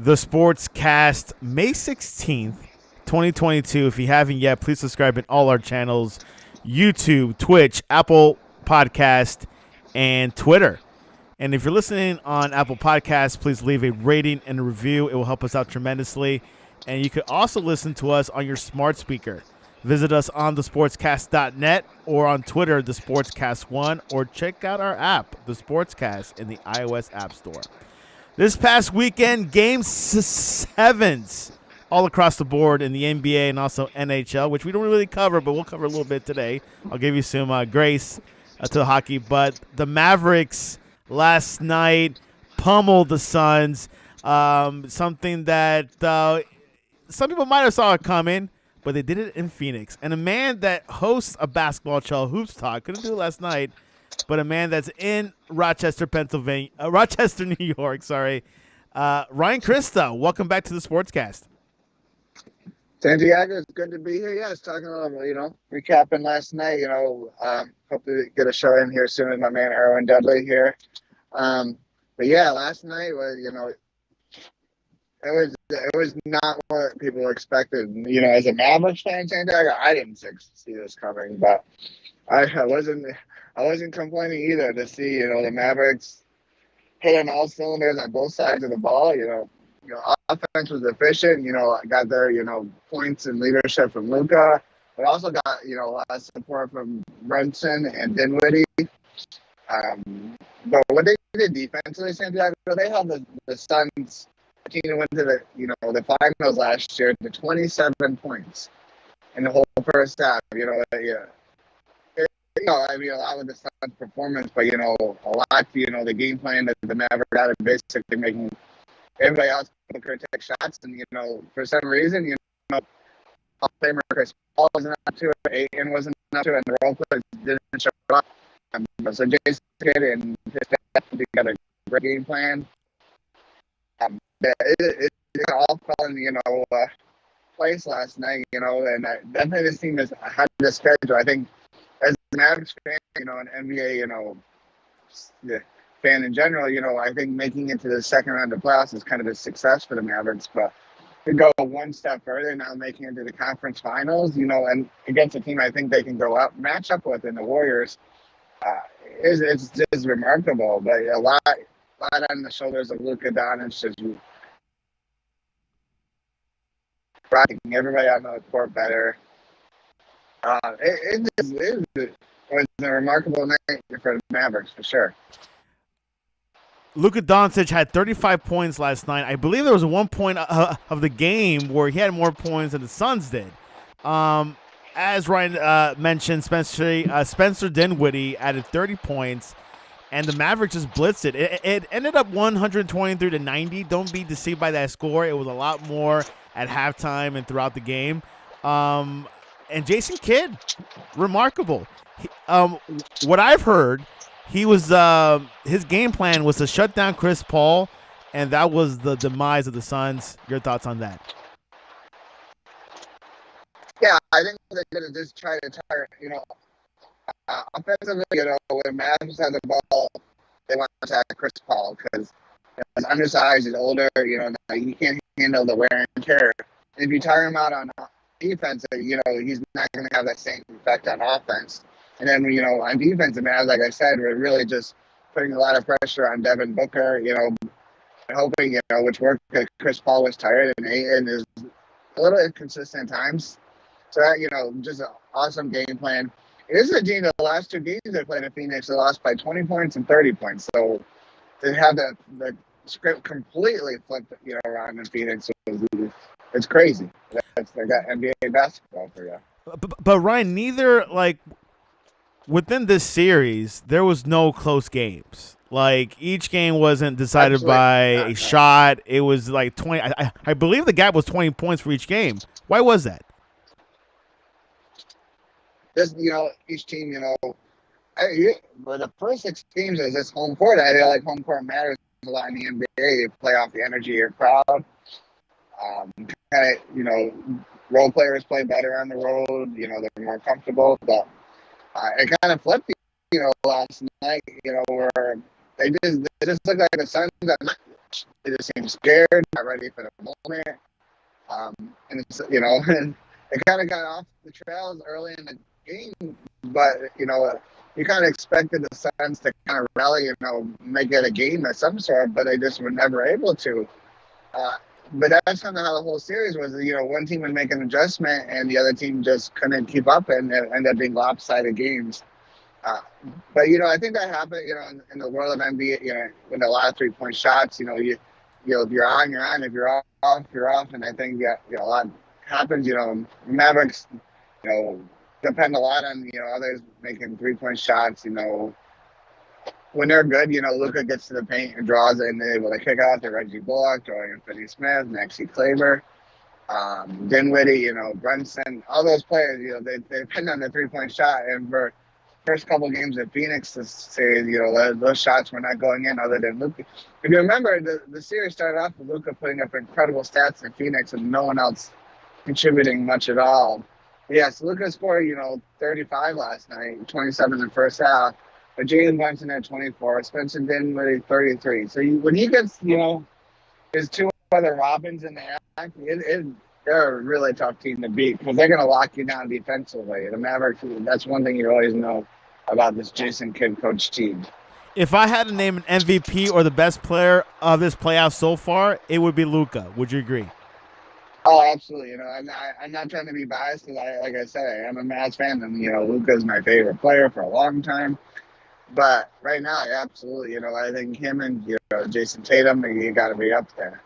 The Sportscast, May 16th, 2022. If you haven't yet, please subscribe in all our channels: YouTube, Twitch, Apple Podcast, and Twitter. And if you're listening on Apple Podcasts, please leave a rating and a review. It will help us out tremendously. And you can also listen to us on your smart speaker. Visit us on thesportscast.net or on Twitter, The Sportscast1, or check out our app, The Sportscast, in the iOS App Store. This past weekend, game sevens all across the board in the NBA and also NHL, which we don't really cover, but we'll cover a little bit today. I'll give you some grace to the hockey. But the Mavericks last night pummeled the Suns, something that some people might have saw it coming, but they did it in Phoenix. And a man that hosts a basketball show, Hoops Talk, couldn't do it last night, but a man that's in Rochester, New York, sorry. Ryan Christa, welcome back to the Sportscast. Santiago, it's good to be here. Yeah, I was talking a little, recapping last night, hope to get a show in here soon with my man Erwin Dudley here. But yeah, last night was, it was not what people expected. As a Mavericks fan, Santiago, I didn't see this coming, but I wasn't complaining either to see, the Mavericks hit on all cylinders on both sides of the ball. Offense was efficient. Got their, points and leadership from Luka, but also got, a lot of support from Brunson and Dinwiddie. But what they did defensively, Santiago, they held the Suns team that went to the finals last year to 27 points in the whole first half. A lot of the Suns' performance, but a lot, the game plan that the Mavericks had is basically making everybody else take shots, and for some reason, Hall of Famer Chris Paul wasn't up to it, Ayton wasn't up to it, and the role players didn't show up. So Jason Kidd and his staff put together a great game plan. It all fell in place last night, and definitely this team has had the schedule. I think as a Mavericks fan, an NBA, fan in general, I think making it to the second round of playoffs is kind of a success for the Mavericks. But to go one step further, now making it to the conference finals, and against a team I think they can match up with in the Warriors, it's just remarkable. But a lot on the shoulders of Luka Doncic, just rocking everybody on the court better. It was a remarkable night for the Mavericks, for sure. Luka Doncic had 35 points last night. I believe there was one point of the game where he had more points than the Suns did. As Ryan mentioned, Spencer Dinwiddie added 30 points, and the Mavericks just blitzed it. It ended up 123-90. Don't be deceived by that score. It was a lot more at halftime and throughout the game. And Jason Kidd, remarkable. What I've heard, he was his game plan was to shut down Chris Paul, and that was the demise of the Suns. Your thoughts on that? Yeah, I think they're going to just try to target, offensively, when Mavs have the ball, they want to attack Chris Paul because he's undersized, he's older, he can't handle the wear and tear. And if you tire him out on defense, he's not going to have that same effect on offense. And then, on defense, the Mavs, like I said, we're really just putting a lot of pressure on Devin Booker, hoping, which worked because Chris Paul was tired and Ayton is a little inconsistent at times. So that, just an awesome game plan. It is a team that the last two games they played in Phoenix, they lost by 20 points and 30 points. So to have the script completely flipped, around in Phoenix, it's crazy. They got NBA basketball for you. But Ryan, neither, within this series, there was no close games. Each game wasn't decided by a shot. It was 20. I believe the gap was 20 points for each game. Why was that? Just, each team, but the first 6 games is this home court. I feel like home court matters a lot in the NBA. You play off the energy of your crowd. Role players play better on the road. They're more comfortable. But it kind of flipped, last night, where they just look like the Suns They just seem scared, not ready for the moment. And it's, and it kind of got off the trails early in the game, but you kind of expected the Suns to kind of rally, make it a game of some sort, but they just were never able to. But that's kind of how the whole series was. One team would make an adjustment, and the other team just couldn't keep up, and it ended up being lopsided games. But I think that happened. In the world of NBA, when a lot of 3-point shots, if you're on, you're on. If you're off, you're off. And I think a lot happens. Mavericks, depend a lot on others making 3-point shots. When they're good, Luka gets to the paint and draws it, and they're able to kick out to Reggie Bullock, Dorian Finney-Smith, Maxi Kleber, Dinwiddie, Brunson, all those players. They depend on the 3-point shot, and for first couple games of Phoenix this series, those shots were not going in other than Luka. If you remember, the series started off with Luka putting up incredible stats in Phoenix and no one else contributing much at all. Yes, Luka scored, 35 last night, 27 in the first half. But Jalen Brunson had 24, Spencer Dinwiddie 33. So when he gets, his two other Robins in the act, they're a really tough team to beat because they're going to lock you down defensively. The Mavericks, that's one thing you always know about this Jason Kidd coach team. If I had to name an MVP or the best player of this playoff so far, it would be Luka. Would you agree? Oh, absolutely. I'm not trying to be biased because, like I said, I'm a Mavs fan, and Luka is my favorite player for a long time. But right now, absolutely. I think him and Jason Tatum, you got to be up there.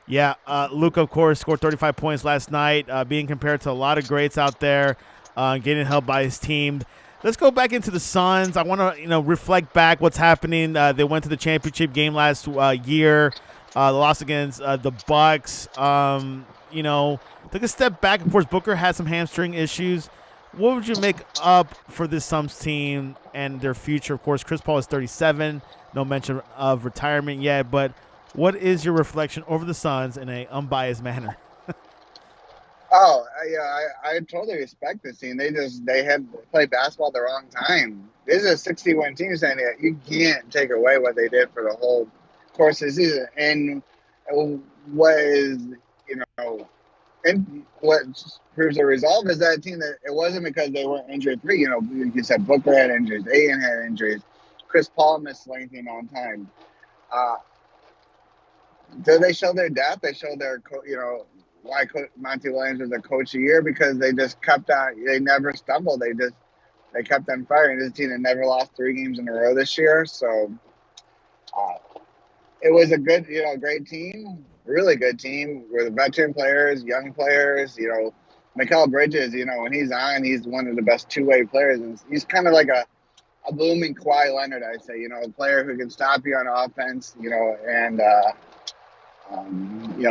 Yeah, Luka, of course, scored 35 points last night, being compared to a lot of greats out there, getting helped by his team. Let's go back into the Suns. I want to, reflect back what's happening. They went to the championship game last year. The loss against the Bucks. Took a step back. Of course, Booker had some hamstring issues. What would you make up for this Suns team and their future? Of course, Chris Paul is 37. No mention of retirement yet, but what is your reflection over the Suns in an unbiased manner? I totally respect this team. They have played basketball the wrong time. This is a 60-win team, saying that you can't take away what they did for the whole course of the season. And what is, and what proves the resolve is that team that it wasn't because they weren't injury-free. You said Booker had injuries, Aiden had injuries, Chris Paul missed lengthy amount of time. So they showed their depth. They showed their, why Monty Williams was their coach of the year, because they just kept on. They never stumbled. They kept on firing. This team had never lost 3 games in a row this year. So it was a good, great team, really good team with veteran players, young players. Mikal Bridges, when he's on, he's one of the best two-way players. And he's kind of like a blooming Kawhi Leonard, I'd say. A player who can stop you on offense, and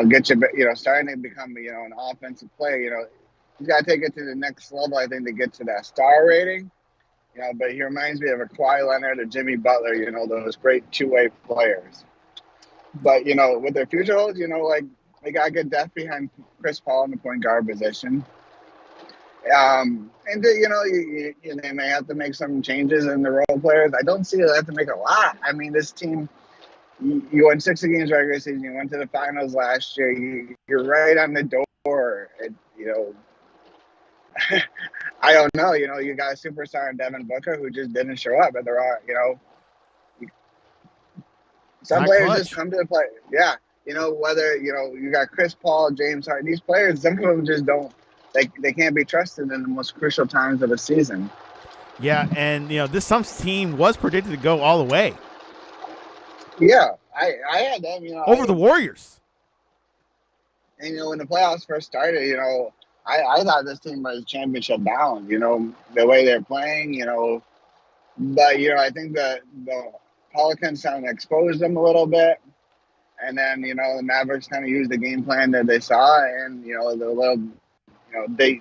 get you, starting to become, an offensive player. He's got to take it to the next level, I think, to get to that star rating. But he reminds me of a Kawhi Leonard, a Jimmy Butler, those great two-way players. But, with their future holds, they got good depth behind Chris Paul in the point guard position. And, they may have to make some changes in the role players. I don't see they have to make a lot. I mean, this team, you won 60 games regular season. You went to the finals last year. You're right on the door. I don't know. You got a superstar in Devin Booker who just didn't show up. But there are, some players just come to the play. Yeah. Whether, you got Chris Paul, James Harden, these players, some of them just don't, they can't be trusted in the most crucial times of the season. Yeah. And, this Suns team was predicted to go all the way. Yeah. I had them, over the Warriors. And, when the playoffs first started, I thought this team was championship bound, the way they're playing, but, I think the Pelicans kind of exposed them a little bit. And then, the Mavericks kind of used the game plan that they saw, and, the little,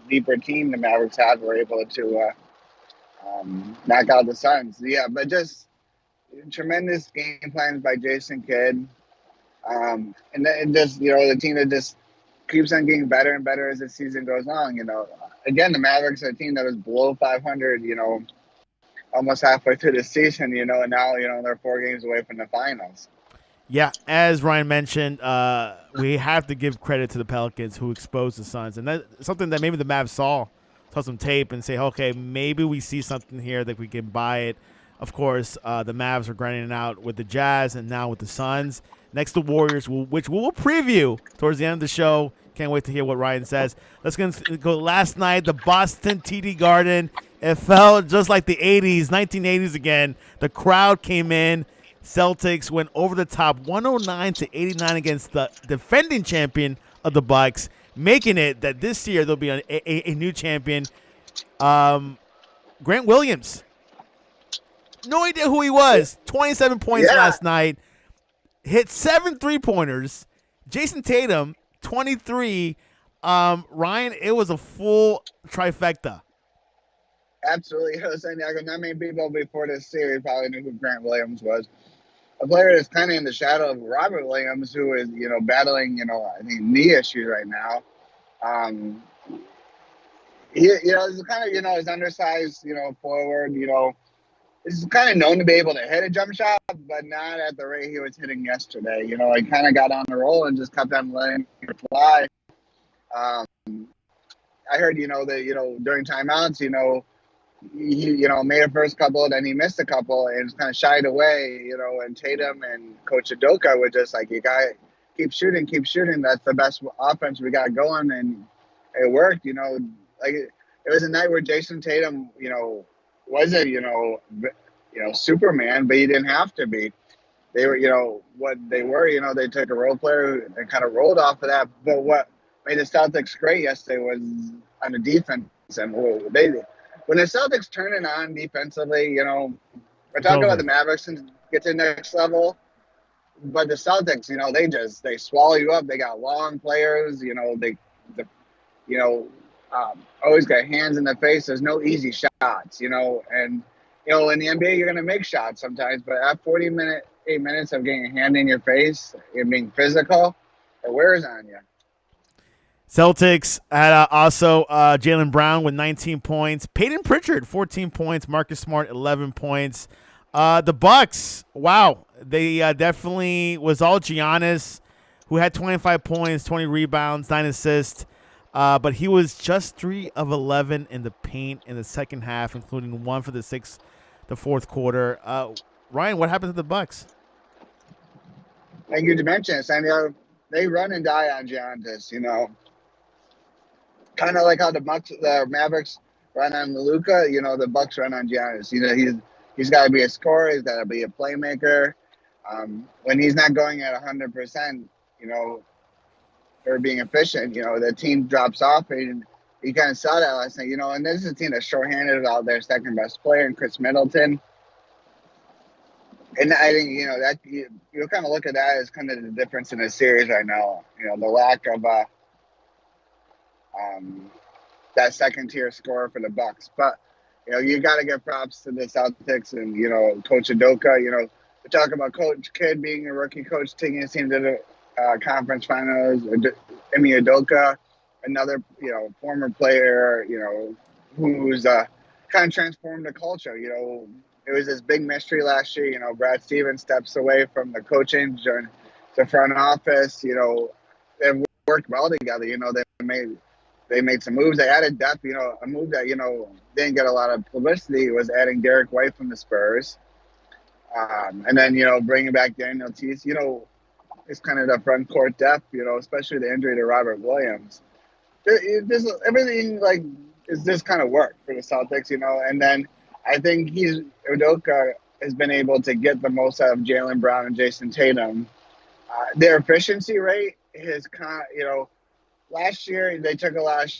deeper team the Mavericks had were able to knock out the Suns. Yeah, but just tremendous game plans by Jason Kidd. And then just, the team that just keeps on getting better and better as the season goes on. Again, the Mavericks are a team that was below 500, almost halfway through the season, and now, they're 4 games away from the finals. Yeah, as Ryan mentioned, we have to give credit to the Pelicans who exposed the Suns, and that's something that maybe the Mavs saw some tape and say, okay, maybe we see something here that we can buy it. Of course, the Mavs are grinding it out with the Jazz and now with the Suns. Next, the Warriors, which we will preview towards the end of the show. Can't wait to hear what Ryan says. Let's go last night, the Boston TD Garden. It felt just like the 80s, 1980s again. The crowd came in. Celtics went over the top 109-89 against the defending champion of the Bucks, making it that this year there'll be a new champion. Grant Williams. No idea who he was. 27 points last night. Hit 7 3-pointers. Jason Tatum, 23. Ryan, it was a full trifecta. Absolutely. I was saying, not many people before this series probably knew who Grant Williams was. A player that's kind of in the shadow of Robert Williams, who is, battling, I think knee issues right now. He's kind of, is undersized, forward, He's kind of known to be able to hit a jump shot, but not at the rate he was hitting yesterday. He kind of got on the roll and just kept on letting it fly. I heard, that, during timeouts, he made a first couple, then he missed a couple and kind of shied away, and Tatum and Coach Udoka were just like, you got to keep shooting. That's the best offense we got going. And it worked, like it was a night where Jason Tatum, wasn't, Superman, but he didn't have to be. They were, what they were, they took a role player and kind of rolled off of that. But what made the Celtics great yesterday was on the defense. And when the Celtics turn it on defensively, we're talking about the Mavericks and get to the next level. But the Celtics, they swallow you up. They got long players, always got hands in the face. There's no easy shots, and in the NBA you're gonna make shots sometimes, but at 8 minutes of getting a hand in your face and being physical, it wears on you. Celtics had also Jaylen Brown with 19 points. Peyton Pritchard, 14 points. Marcus Smart, 11 points. The Bucks, wow. They definitely was all Giannis, who had 25 points, 20 rebounds, 9 assists. But he was just 3 of 11 in the paint in the second half, including 1 for the fourth quarter. Ryan, what happened to the Bucks? Like you mentioned, Samuel, they run and die on Giannis, Kind of like how the Mavericks run on Luka, the Bucks run on Giannis. He's got to be a scorer. He's got to be a playmaker. When he's not going at 100%, or being efficient, the team drops off. And you kind of saw that last night, and this is a team that's shorthanded without their second best player, and Chris Middleton. And I think, that you kind of look at that as kind of the difference in the series right now. The lack of that second tier scorer for the Bucks. But, you got to give props to the Celtics and, Coach Udoka. We talk about Coach Kidd being a rookie coach, taking his team to the conference finals. Ime Udoka, another, former player, who's kind of transformed the culture. It was this big mystery last year. Brad Stevens steps away from the coaching, joined the front office. They worked well together. They made some moves. They added depth. A move that didn't get a lot of publicity was adding Derek White from the Spurs, and then bringing back Daniel Tice. It's kind of the front court depth. Especially the injury to Robert Williams. Everything is this kind of work for the Celtics. And then I think Udoka has been able to get the most out of Jaylen Brown and Jason Tatum. Their efficiency rate is last year they took a lot of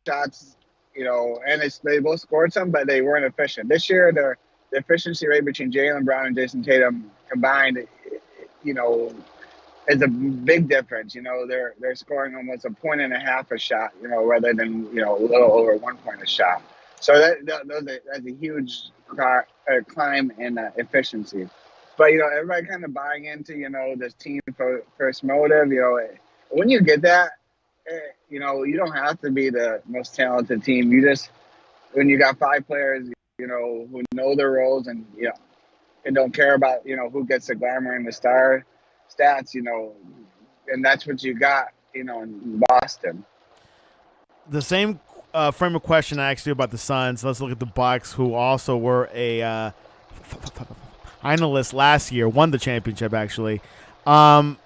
shots, and they both scored some, but they weren't efficient. This year, the efficiency rate between Jaylen Brown and Jason Tatum combined, is a big difference. They're scoring almost 1.5 points a shot, rather than a little over 1 point a shot. So that's a huge climb in efficiency. But everybody kind of buying into this team first motive. When you get that, you don't have to be the most talented team. When you got 5 players, who know their roles and and don't care about who gets the glamour and the star. stats, and that's what you got, in Boston. The same frame of question I asked you about the Suns. Let's look at the Bucks, who also were a finalist last year, won the championship actually. Chris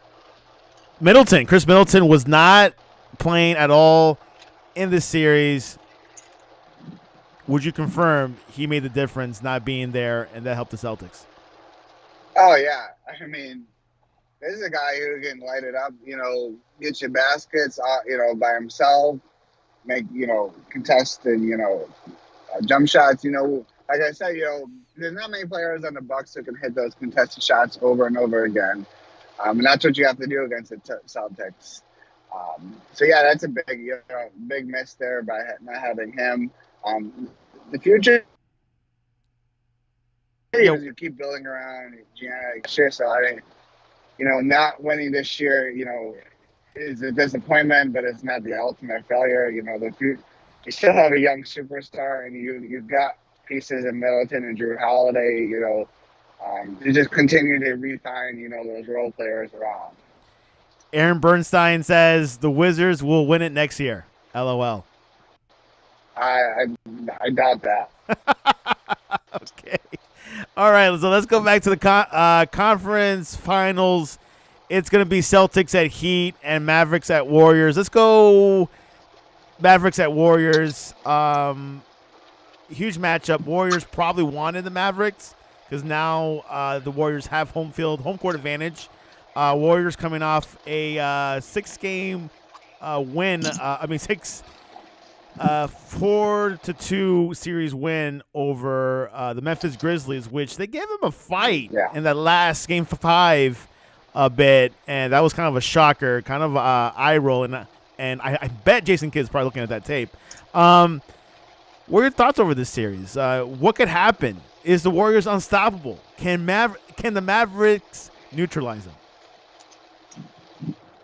Middleton was not playing at all in this series. Would you confirm he made the difference not being there, and that helped the Celtics? Oh yeah, I mean, this is a guy who can light it up. Get you baskets. By himself, make contest and jump shots. Like I said, there's not many players on the Bucks who can hit those contested shots over and over again, and that's what you have to do against the Celtics. So yeah, that's a big miss there by not having him. The future is you keep building around Gianna. So I mean, not winning this year, is a disappointment, but it's not the ultimate failure. You still have a young superstar, and you've got pieces in Middleton and Drew Holiday. You just continue to refine, those role players around. Aaron Bernstein says the Wizards will win it next year. LOL. I doubt that. Okay. All right, so let's go back to the conference finals. It's going to be Celtics at Heat and Mavericks at Warriors. Let's go Mavericks at Warriors. Huge matchup. Warriors probably wanted the Mavericks because now the Warriors have home court advantage. Warriors coming off a 6-game win. 4-2 series win over the Memphis Grizzlies, which they gave them a fight in that last game 5 a bit, and that was kind of a shocker, kind of eye roll, and I bet Jason Kidd's probably looking at that tape. What are your thoughts over this series? What could happen? Is the Warriors unstoppable? Can the Mavericks neutralize them?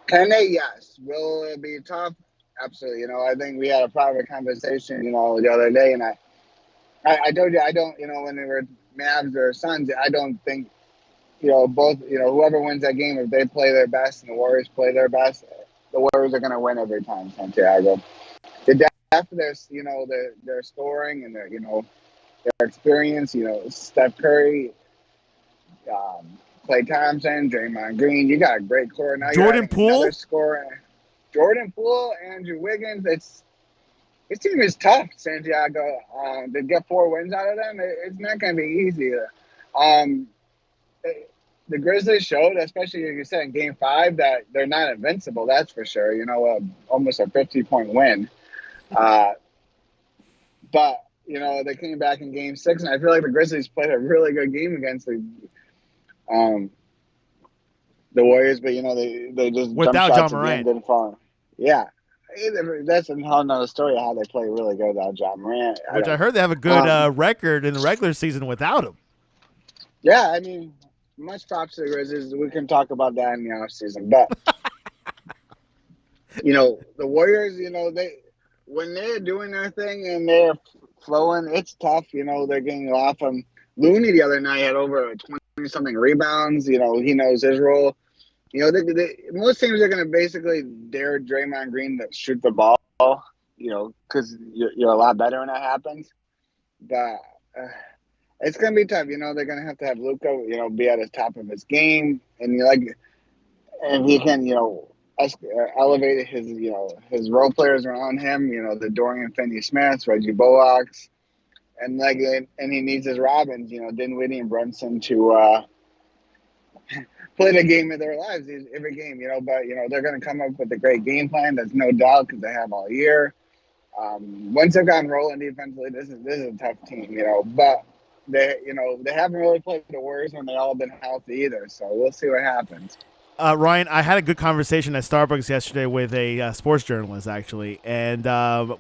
Can they? Yes. Will it be tough? Absolutely. I think we had a private conversation, the other day, and I told you I don't, when they were Mavs or Suns, I don't think, both, whoever wins that game, if they play their best and the Warriors play their best, the Warriors are going to win every time, Santiago. The depth of their scoring and their experience, Steph Curry, Klay Thompson, Draymond Green, you got a great core. Now Jordan Poole? Jordan Poole, Andrew Wiggins. This team is tough, Santiago. To get 4 wins out of them, it's not going to be easy. The Grizzlies showed, especially as you said in Game 5, that they're not invincible. That's for sure. Almost a 50-point win. But they came back in Game 6, and I feel like the Grizzlies played a really good game against the Warriors, but they just without jump shots John Morant didn't fall. Yeah, that's a whole nother story how they play really good without John Morant. Which I heard they have a good record in the regular season without him. Yeah, I mean, much props to the Grizzlies. We can talk about that in the offseason. But, the Warriors, when they're doing their thing and they're flowing, it's tough. They're getting off them. Looney the other night had over 20-something rebounds. He knows his role. Most teams are going to basically dare Draymond Green to shoot the ball, because you're a lot better when that happens. But it's going to be tough. They're going to have Luka, be at the top of his game, and he can, elevate his role players around him. The Dorian Finney-Smiths, Reggie Bullocks, and he needs his Robins, Dinwiddie and Brunson to play the game of their lives every game, but they're going to come up with a great game plan. There's no doubt, because they have all year. Once they've gotten rolling defensively, this is a tough team, but they haven't really played the Warriors when they all been healthy either. So we'll see what happens. Ryan, I had a good conversation at Starbucks yesterday with a sports journalist, actually, and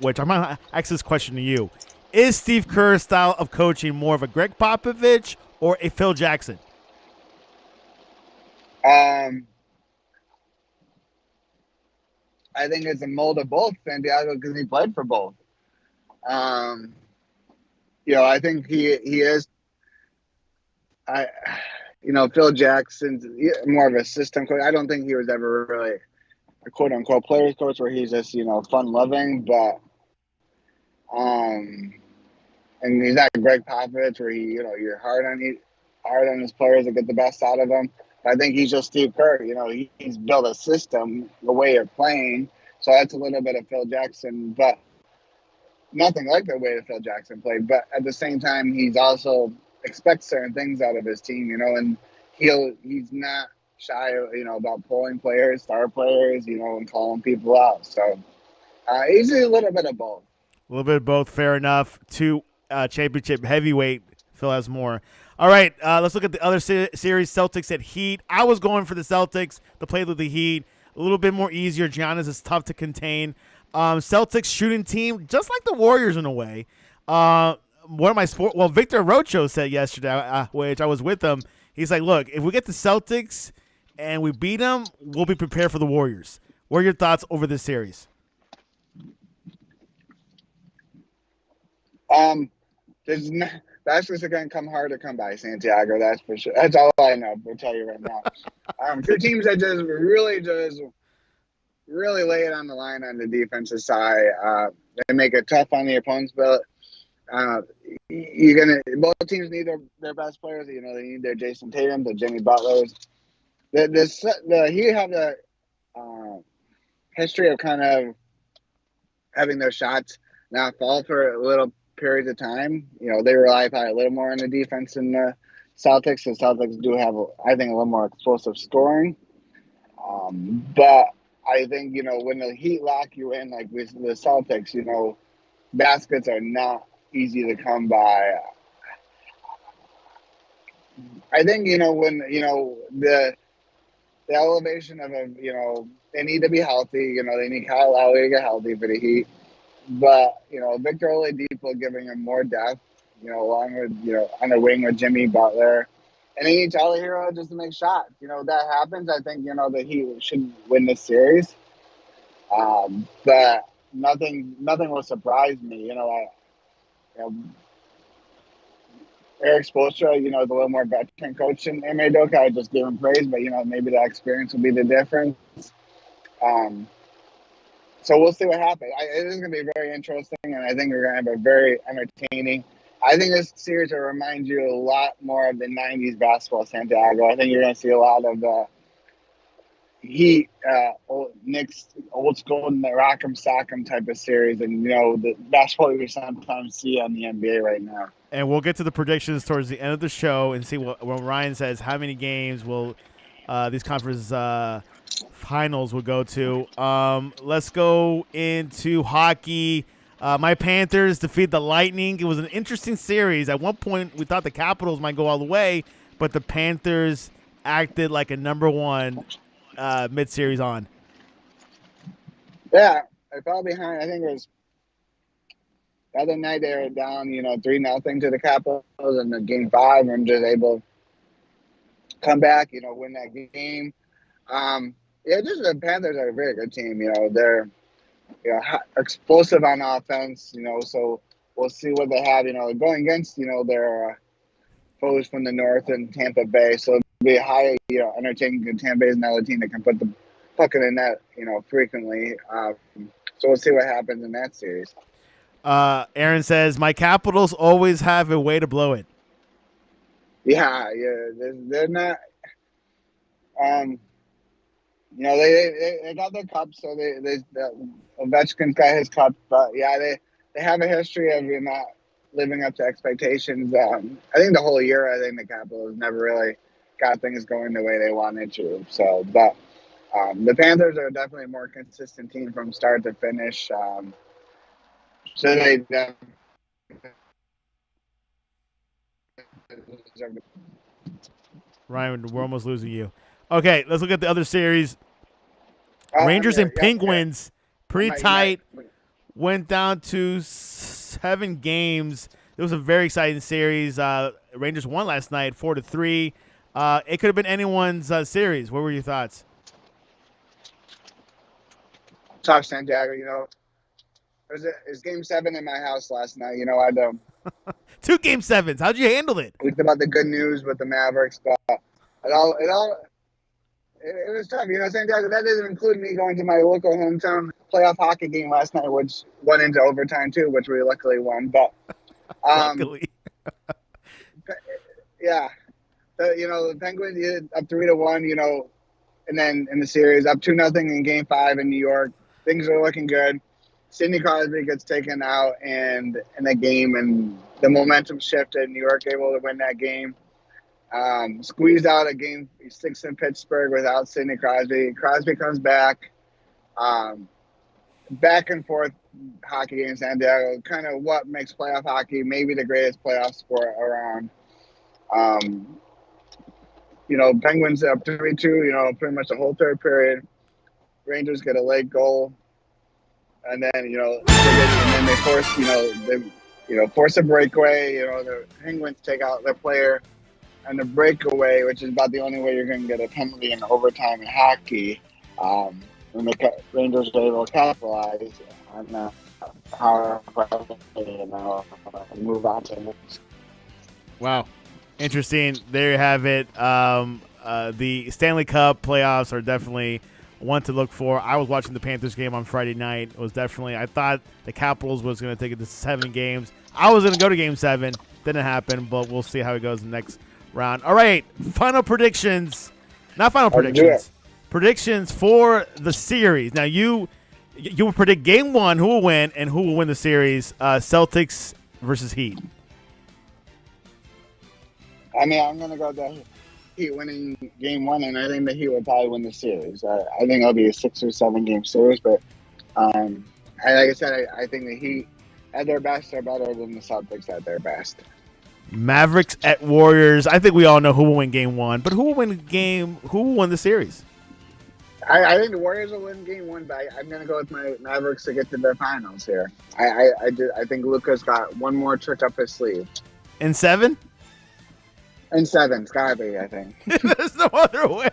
which I'm going to ask this question to you. Is Steve Kerr's style of coaching more of a Greg Popovich or a Phil Jackson? I think it's a mold of both, Santiago, because he played for both. I think he is. Phil Jackson's more of a system coach. I don't think he was ever really a quote unquote players coach where he's just fun loving, but and he's not Greg Popovich where you're hard on his players to get the best out of them. I think he's just Steve Kerr. He's built a system, the way you're playing. So that's a little bit of Phil Jackson, but nothing like the way that Phil Jackson played. But at the same time, he's also expects certain things out of his team, and he's not shy, about pulling players, star players, and calling people out. So he's a little bit of both. A little bit of both, fair enough. Two championship heavyweight. Phil has more. All right, let's look at the other series, Celtics at Heat. I was going for the Celtics to play with the Heat. A little bit more easier. Giannis is tough to contain. Celtics shooting team, just like the Warriors in a way. Victor Rocho said yesterday, which I was with him, he's like, look, if we get the Celtics and we beat them, we'll be prepared for the Warriors. What are your thoughts over this series? That's just going to come hard to come by, Santiago. That's for sure. That's all I know. I'll tell you right now. Two teams that just really lay it on the line on the defensive side. They make it tough on the opponents, but both teams need their best players. They need their Jason Tatum, the Jimmy Butlers. The Heat have the history of kind of having their shots not fall for little periods of time. They rely probably a little more on the defense than the Celtics. The Celtics do have, I think, a little more explosive scoring. But I think, when the Heat lock you in, like with the Celtics, baskets are not easy to come by. I think, when, the elevation of they need to be healthy. They need Kyle Lowry to get healthy for the Heat. But, Victor Oladipo giving him more depth, along with, on the wing with Jimmy Butler. And he needs Tyler Hero just to make shots. That happens. I think, the Heat should win this series. But nothing will surprise me. Eric Spoelstra, is a little more veteran coach in Ime Udoka. I just give him praise, but, maybe that experience will be the difference. So we'll see what happens. It is going to be very interesting, and I think we're going to have a very entertaining. I think this series will remind you a lot more of the 90s basketball, Santiago. I think you're going to see a lot of the Heat, Knicks, old school, and the Rock'em Sock'em type of series, and, the basketball we sometimes see on the NBA right now. And we'll get to the predictions towards the end of the show and see what Ryan says. How many games will these conference finals will go to? Let's go into hockey. My Panthers defeat the Lightning. It was an interesting series. At one point, we thought the Capitals might go all the way, but the Panthers acted like a number one mid-series on. Yeah, I fell behind. I think it was the other night they were down, 3-0 to the Capitals in the game 5, and just able to come back, win that game. Just the Panthers are a very good team. They're explosive on offense. So we'll see what they have. Going against their foes from the north and Tampa Bay. So it'll be a high entertaining. Tampa Bay is another team that can put the puck in the net frequently. So we'll see what happens in that series. Aaron says my Capitals always have a way to blow it. Yeah, they're not. They got their cup, so Ovechkin's got his cup, but yeah, they have a history of not living up to expectations. I think the whole year, I think the Capitals never really got things going the way they wanted to. So, but the Panthers are definitely a more consistent team from start to finish. So they Ryan, we're almost losing you. Okay, let's look at the other series. Rangers and Penguins, pretty tight. Went down to 7 games. It was a very exciting series. Rangers won last night, 4-3. It could have been anyone's series. What were your thoughts? Tough, Santiago. It was Game 7 in my house last night. I 2 Game 7s. How'd you handle it? We talked about the good news with the Mavericks, but It was tough. Same time, that doesn't include me going to my local hometown playoff hockey game last night, which went into overtime too, which we luckily won. But Luckily. yeah, the Penguins up 3-1. And then in the series, up 2-0 in Game 5 in New York. Things are looking good. Sidney Crosby gets taken out in that game, and the momentum shifted. New York able to win that game. Squeezed out a Game 6 in Pittsburgh without Sidney Crosby. Crosby comes back. Back and forth hockey in San Diego. Kind of what makes playoff hockey maybe the greatest playoff sport around. Penguins up 3-2, pretty much the whole third period. Rangers get a late goal. And then, they force, force a breakaway. The Penguins take out their player. And the breakaway, which is about the only way you're going to get a penalty in overtime in hockey, and the Rangers are able to capitalize on how move on to the next. Wow. Interesting. There you have it. The Stanley Cup playoffs are definitely one to look for. I was watching the Panthers game on Friday night. It was definitely, I thought the Capitals was going to take it to 7 games. I was going to go to Game 7. Didn't happen, but we'll see how it goes in the next round. All right, final predictions. Not final predictions. Predictions for the series. Now, you will predict Game 1, who will win, and who will win the series. Celtics versus Heat. I mean, I'm going to go with the Heat winning Game 1, and I think the Heat will probably win the series. I think it'll be a 6 or 7 game series, but like I said, I think the Heat at their best are better than the Celtics at their best. Mavericks at Warriors. I think we all know who will win Game 1, but who will win the series? I think the Warriors will win Game 1, but I'm going to go with my Mavericks to get to the finals here. I think Luka's got one more trick up his sleeve. In 7? In 7, it's gotta be, I think. There's no other way.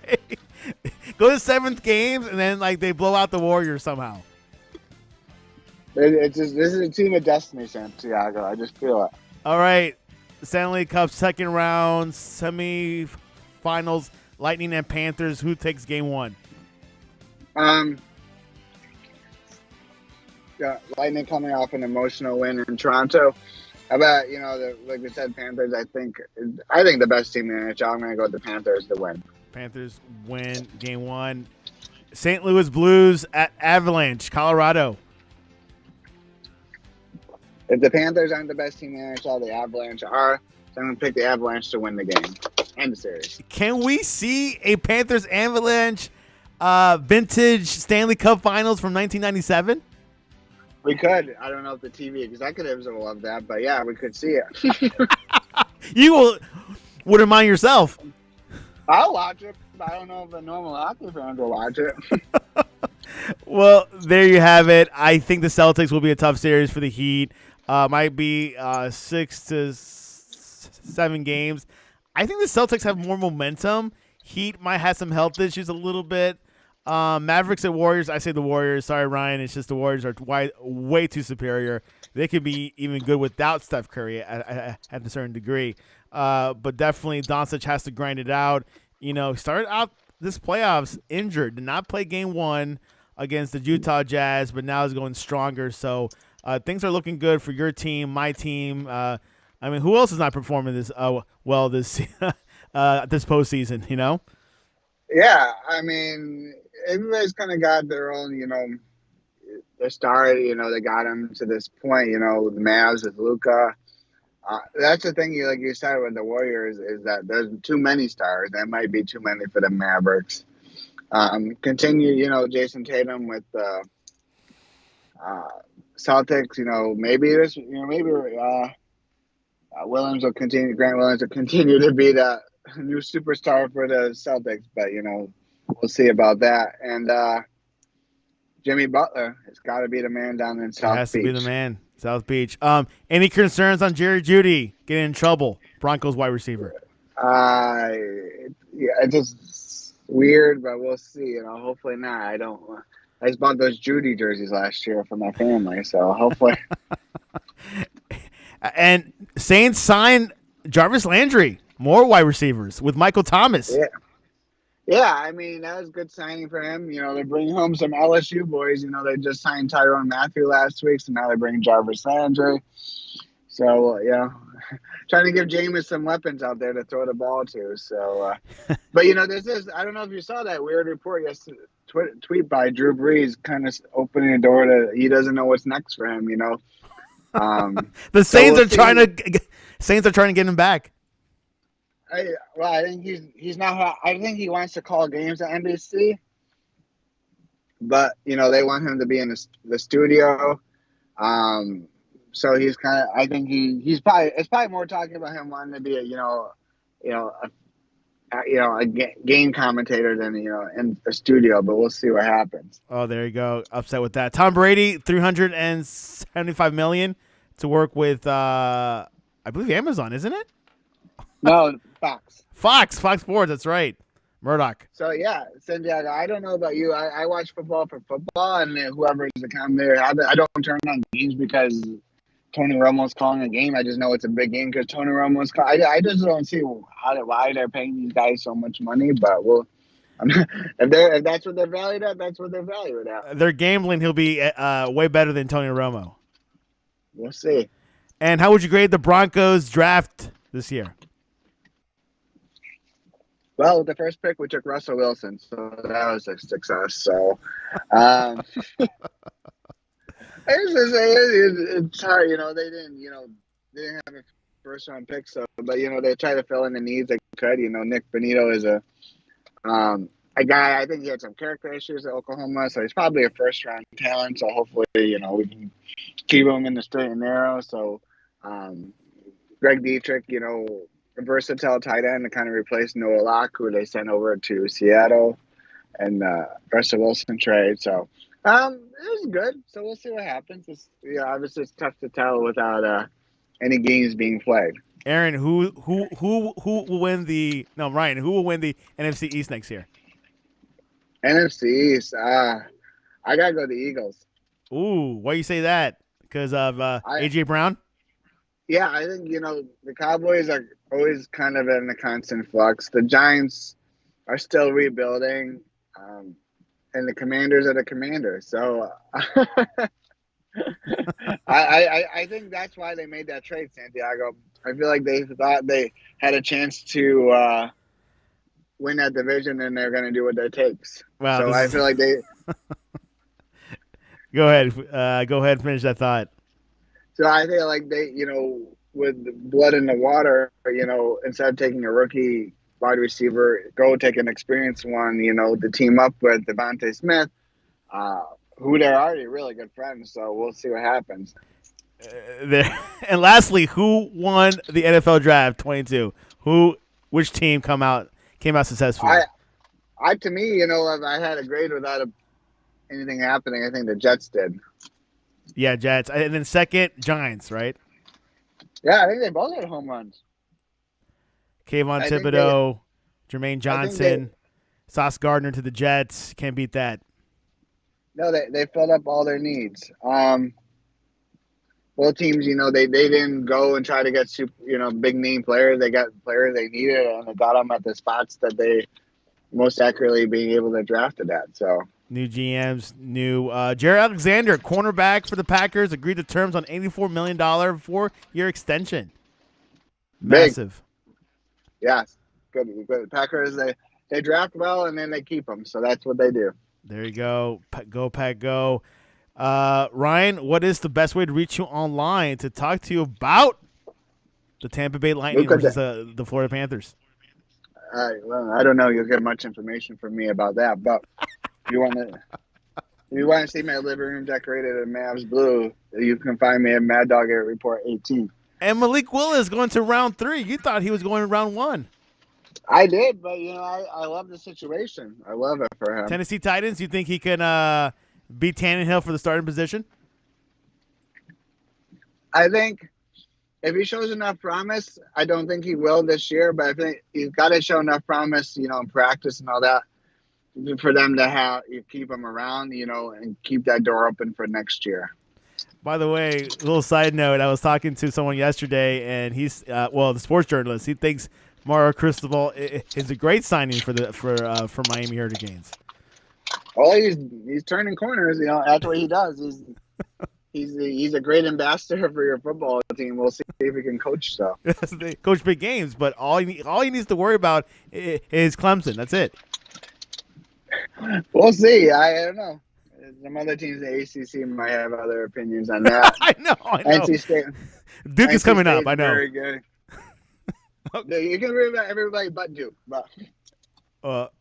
Go to 7th games, and then they blow out the Warriors somehow. This is a team of destiny, Santiago. I just feel it. All right. Stanley Cup second round, semi-finals, Lightning and Panthers. Who takes Game 1? Lightning coming off an emotional win in Toronto. How about, like we said, Panthers, I think the best team in the NHL. I'm going to go with the Panthers to win. Panthers win Game 1. St. Louis Blues at Avalanche, Colorado. If the Panthers aren't the best team in the NHL, the Avalanche are. So I'm going to pick the Avalanche to win the game and the series. Can we see a Panthers Avalanche vintage Stanley Cup Finals from 1997? We could. I don't know if the TV executives will love that, but yeah, we could see it. You wouldn't mind yourself. I'll watch it, but I don't know if the normal hockey fans will watch it. Well, there you have it. I think the Celtics will be a tough series for the Heat. Might be 6 to 7 games. I think the Celtics have more momentum. Heat might have some health issues a little bit. Mavericks and Warriors. I say the Warriors. Sorry, Ryan. It's just the Warriors are way too superior. They could be even good without Steph Curry at a certain degree. But definitely Doncic has to grind it out. Started out this playoffs injured. Did not play Game 1 against the Utah Jazz, but now is going stronger. So things are looking good for your team, my team. Who else is not performing this well this this postseason? Yeah, everybody's kind of got their own, their star. They got them to this point. The Mavs with Luka. That's the thing, like you said with the Warriors, is that there's too many stars. There might be too many for the Mavericks. Continue, Jason Tatum with the Celtics. Maybe Williams will continue. Grant Williams will continue to be the new superstar for the Celtics, but we'll see about that. And Jimmy Butler has got to be the man down in South Beach. Has to be the man, South Beach. Any concerns on Jerry Jeudy getting in trouble? Broncos wide receiver. It's just weird, but we'll see. Hopefully not. I just bought those Judy jerseys last year for my family, so hopefully. And Saints signed Jarvis Landry. More wide receivers with Michael Thomas. Yeah. Yeah, I mean, that was a good signing for him. They're bringing home some LSU boys. They just signed Tyrone Matthew last week, so now they're bringing Jarvis Landry. So, trying to give Jameis some weapons out there to throw the ball to. So, but, this is, I don't know if you saw that weird report yesterday, tweet by Drew Brees kind of opening the door to, he doesn't know what's next for him, The Saints are trying to get him back. I think he's not. I think he wants to call games at NBC, but they want him to be in the studio. So he's kind of. I think he's probably. It's probably more talking about him wanting to be a game commentator than in the studio. But we'll see what happens. Oh, there you go. Upset with that. Tom Brady, $375 million to work with. I believe Amazon, isn't it? No, Fox Sports. That's right. Murdoch. So Santiago, I don't know about you. I watch football for football, and whoever is the commentator, I don't turn on games because Tony Romo's calling a game. I just know it's a big game because Tony Romo's calling. I just don't see why they're paying these guys so much money. But if that's what they're valued at, that's what they're valued at. They're gambling. He'll be way better than Tony Romo. We'll see. And how would you grade the Broncos draft this year? Well, with the first pick, we took Russell Wilson, so that was a success. So, it's hard. They didn't have a first round pick, so but they tried to fill in the needs they could. Nick Bonito is a guy. I think he had some character issues at Oklahoma, so he's probably a first round talent. So hopefully, we can keep him in the straight and narrow. So, Greg Dietrich, a versatile tight end to kind of replace Noah Locke, who they sent over to Seattle, and Russell Wilson trade. So it was good. So we'll see what happens. Obviously it's tough to tell without any games being played. Aaron, who will win the Ryan? Who will win the NFC East next year? NFC East. I gotta go the Eagles. Ooh, why you say that? Because of AJ Brown? Yeah, I think the Cowboys are always kind of in a constant flux. The Giants are still rebuilding, and the Commanders are the Commanders. So I think that's why they made that trade, Santiago. I feel like they thought they had a chance to win that division, and they're going to do what it takes. Wow, so I feel like they. Go ahead. Go ahead. Finish that thought. So I feel like they, with blood in the water, instead of taking a rookie wide receiver, go take an experienced one, to team up with Devontae Smith, who they're already really good friends. So we'll see what happens. And lastly, who won the NFL draft 22? Which team came out successfully? To me, if I had a grade without anything happening, I think the Jets did. Yeah, Jets. And then second, Giants, right? Yeah, I think they both had home runs. Kayvon Thibodeau, Jermaine Johnson, Sauce Gardner to the Jets. Can't beat that. No, they filled up all their needs. Both teams, they didn't go and try to get big name players. They got players they needed, and they got them at the spots that they most accurately being able to draft it at. So. New GMs, Jared Alexander, cornerback for the Packers, agreed to terms on $84 million 4-year extension. Massive. Big. Yes, good. Packers, they draft well and then they keep them, so that's what they do. There you go. Go, Pack, go. Ryan, what is the best way to reach you online to talk to you about the Tampa Bay Lightning versus the Florida Panthers? Well, I don't know. You'll get much information from me about that, but if you want to see my living room decorated in Mavs blue, you can find me at Mad Dog Air Report 18. And Malik Willis going to round 3. You thought he was going to round 1. I did, but I love the situation. I love it for him. Tennessee Titans. You think he can beat Tannehill for the starting position? I think if he shows enough promise, I don't think he will this year, but I think he's got to show enough promise, in practice and all that, for them to keep him around, and keep that door open for next year. By the way, a little side note, I was talking to someone yesterday, and he's, the sports journalist. He thinks Mario Cristobal is a great signing for Miami Hurricanes. Well, he's turning corners. That's what he does. He's a great ambassador for your football team. We'll see if he can coach stuff. They coach big games, but all he needs to worry about is Clemson. That's it. We'll see. I don't know. Some other teams in the ACC might have other opinions on that. I know. NC State. Duke is coming up. I know. Very good. Okay. You can read about everybody but Duke. But.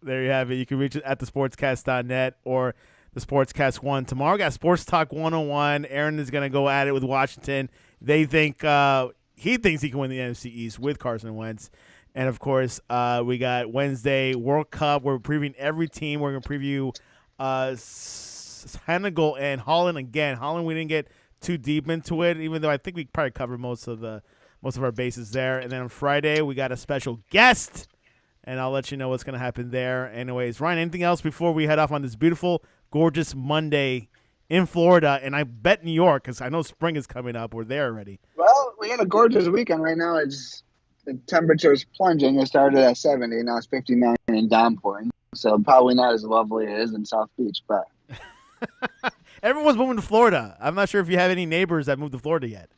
There you have it. You can reach it at thesportscast.net or the Sportscast 1. Tomorrow we got Sports Talk 101. Aaron is going to go at it with Washington. They think he thinks he can win the NFC East with Carson Wentz. And, of course, we got Wednesday World Cup. We're previewing every team. We're going to preview Senegal and Holland again. Holland, we didn't get too deep into it, even though I think we probably covered most of our bases there. And then on Friday, we got a special guest, and I'll let you know what's going to happen there. Anyways, Ryan, anything else before we head off on this beautiful, gorgeous Monday in Florida? And I bet New York, because I know spring is coming up. We're there already. Well, we had a gorgeous weekend. Right now, the temperature is plunging. It started at 70. Now it's 59 and downpouring. So probably not as lovely as it is in South Beach, but. Everyone's moving to Florida. I'm not sure if you have any neighbors that moved to Florida yet.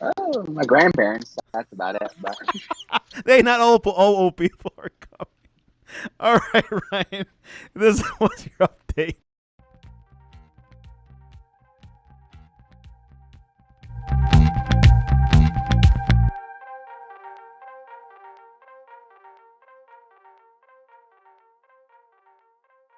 Oh, my grandparents. That's about it. But. They not old people are coming. All right, Ryan. This was your update.